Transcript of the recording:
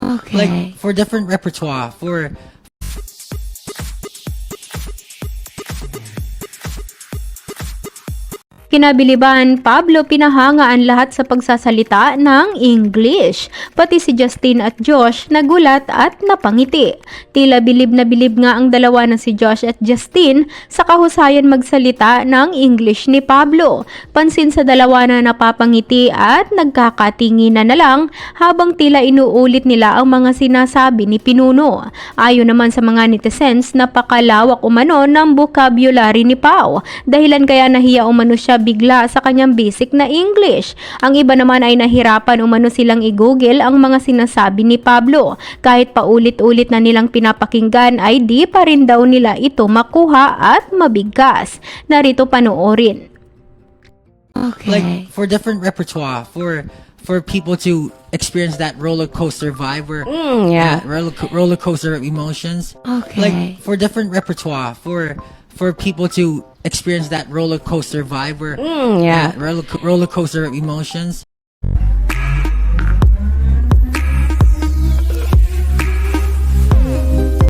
Okay. Like, for different repertoire, for Kinabiliban, Pablo pinahanga ang lahat sa pagsasalita ng English. Pati si Justin at Josh nagulat at napangiti. Tila bilib na bilib nga ang dalawa na si Josh at Justin sa kahusayan magsalita ng English ni Pablo. Pansin sa dalawa na napapangiti at nagkakatinginan na lang habang tila inuulit nila ang mga sinasabi ni Pinuno. Ayon naman sa mga netizens, napakalawak umano ng vocabulary ni Pao. Dahilan kaya nahiya umano siya bigla sa kanyang basic na English. Ang iba naman ay nahirapan umano silang i-google ang mga sinasabi ni Pablo. Kahit paulit-ulit na nilang pinapakinggan ay di pa rin daw nila ito makuha at mabigkas. Narito panoorin. Okay. like for different repertoire, for people to experience that roller coaster vibe, where Yeah. roller coaster of emotions. Okay. Like, for different repertoire, for people to experience that roller coaster vibe, where Yeah. roller coaster of emotions.